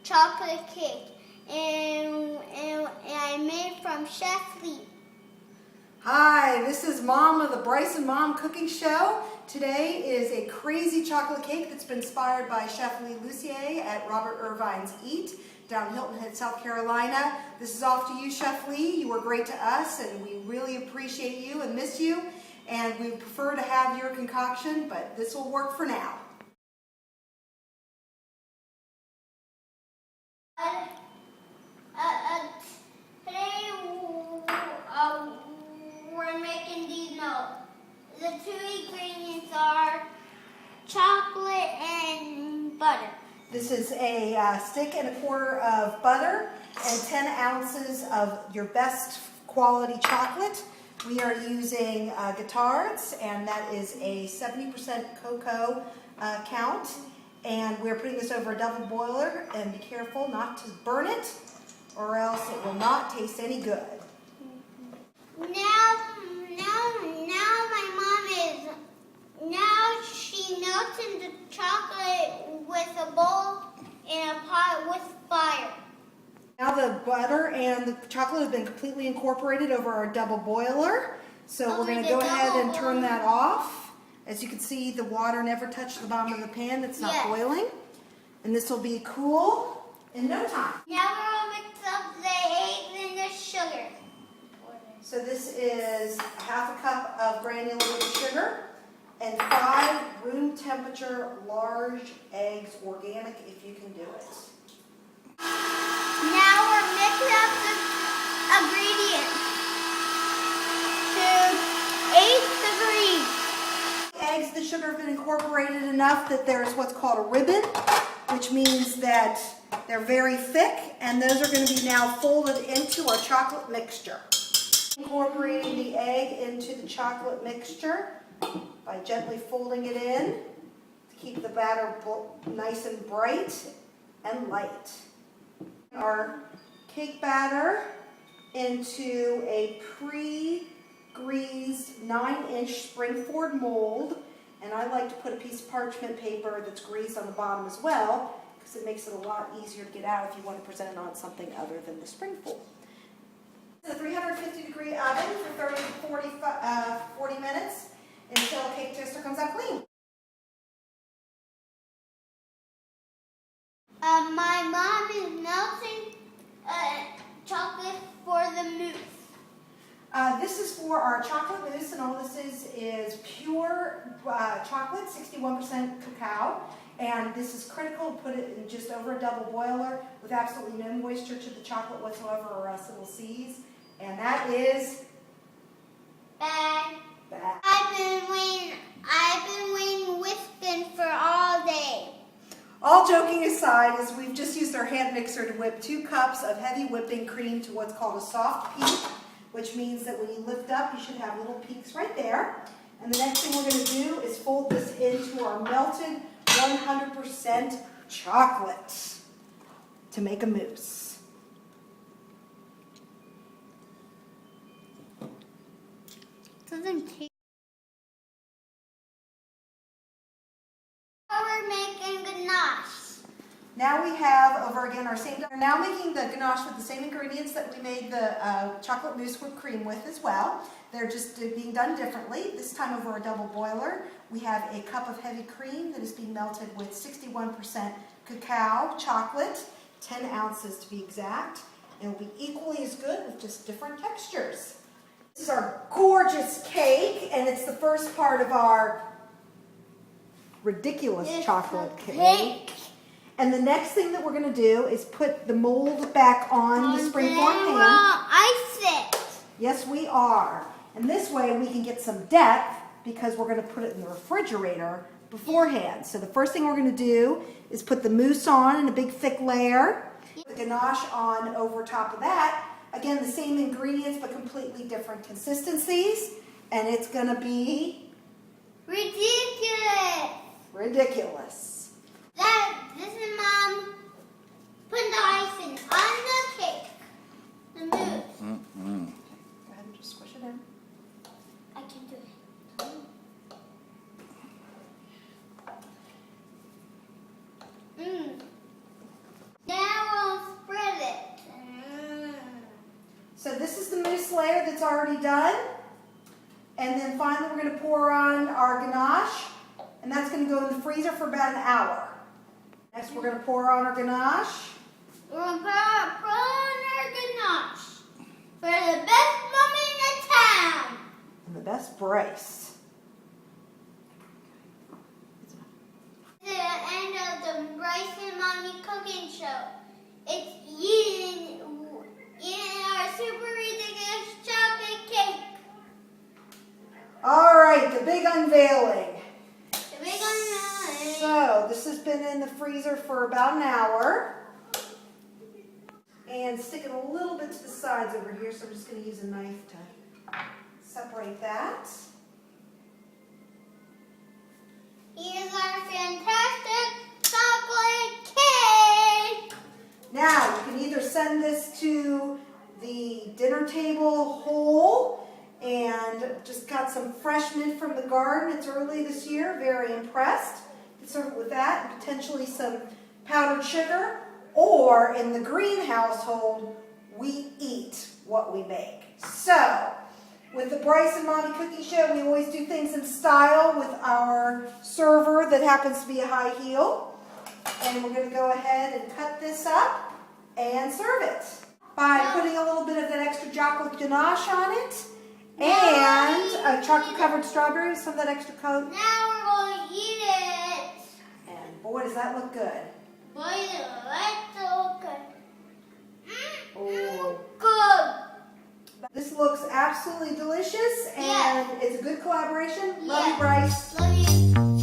chocolate cake, and I made it from Chef Lee. Hi, this is Mom of the Bryce and Mom Cooking Show. Today is a crazy chocolate cake that's been inspired by Chef Lee Lucier at Robert Irvine's Eat down Hilton Head, South Carolina. This is off to you, Chef Lee. You were great to us, and we really appreciate you and miss you. And we prefer to have your concoction, but this will work for now. Today we're making these notes. The two ingredients are chocolate and butter. This is a stick and a quarter of butter and 10 ounces of your best quality chocolate. We are using Guittards, and that is a 70% cocoa count. And we're putting this over a double boiler, and be careful not to burn it, or else it will not taste any good. Now she melted the chocolate with a bowl in a pot with fire. Now the butter and the chocolate have been completely incorporated over our double boiler. So we're going to go ahead and turn that off. As you can see, the water never touched the bottom of the pan. It's not boiling. And this will be cool in no time. Now we're going to mix up the eggs and the sugar. So this is half a cup of granulated sugar and 5 room temperature large eggs, organic if you can do it. Now we're mixing up the ingredients to 8 degrees. The eggs, the sugar have been incorporated enough that there's what's called a ribbon, which means that they're very thick, and those are going to be now folded into our chocolate mixture. Incorporating the egg into the chocolate mixture by gently folding it in to keep the batter nice and bright and light. Our cake batter into a pre-greased 9-inch Springford mold, and I like to put a piece of parchment paper that's greased on the bottom as well, because it makes it a lot easier to get out if you want to present it on something other than the Springford. The 350-degree oven for 30 to 40 minutes until a cake toaster comes out clean. My mom is melting chocolate for the mousse. This is for our chocolate mousse, and all this is pure chocolate, 61% cacao. And this is critical to put it in just over a double boiler with absolutely no moisture to the chocolate whatsoever, or else it will seize. And that is bad. Bad. I've been waiting whisking for all day. All joking aside, is we've just used our hand mixer to whip 2 cups of heavy whipping cream to what's called a soft peak, which means that when you lift up, you should have little peaks right there. And the next thing we're going to do is fold this into our melted 100% chocolate to make a mousse. Doesn't taste. Now we're making ganache. Now we have, over again, our same, we're now making the ganache with the same ingredients that we made the chocolate mousse whipped cream with as well. They're just being done differently. This time over a double boiler, we have a cup of heavy cream that is being melted with 61% cacao chocolate, 10 ounces to be exact. And it will be equally as good with just different textures. This is our gorgeous cake, and it's the first part of our ridiculous chocolate cake. And the next thing that we're going to do is put the mold back on the Springford pan. Ice it. Yes, we are. And this way we can get some depth, because we're going to put it in the refrigerator beforehand. So the first thing we're going to do is put the mousse on in a big thick layer. The ganache on over top of that. Again, the same ingredients, but completely different consistencies. And it's going to be ridiculous. Ridiculous. This is Mom putting the icing on the cake. The mousse. Go ahead and just squish it in. I can do it. Now base layer that's already done. And then finally we're going to pour on our ganache. And that's going to go in the freezer for about an hour. Next we're going to pour on our ganache. We're going to put on our ganache for the best mom in the town. And the best Bryce. The end of the Bryce and Mommy cooking show. It's eating our super ridiculous chocolate cake. All right, the big unveiling. The big unveiling. So this has been in the freezer for about an hour. And stick it a little bit to the sides over here, so I'm just going to use a knife to separate that. Here's our fantastic chocolate cake. Now, you can either send this to the dinner table whole and just got some fresh mint from the garden. It's early this year, very impressed. You can serve it with that and potentially some powdered sugar. Or in the green household, we eat what we make. So, with the Bryce and Mommy Cookie Show, we always do things in style with our server that happens to be a high heel. And we're going to go ahead and cut this up and serve it by putting a little bit of that extra chocolate ganache on it and a chocolate-covered strawberry, some of that extra coat. Now we're going to eat it. And boy, does that look good. Boy, that's so good. Oh. Good. This looks absolutely delicious, and it's a good collaboration. Love you, Yes. Bryce. Love you.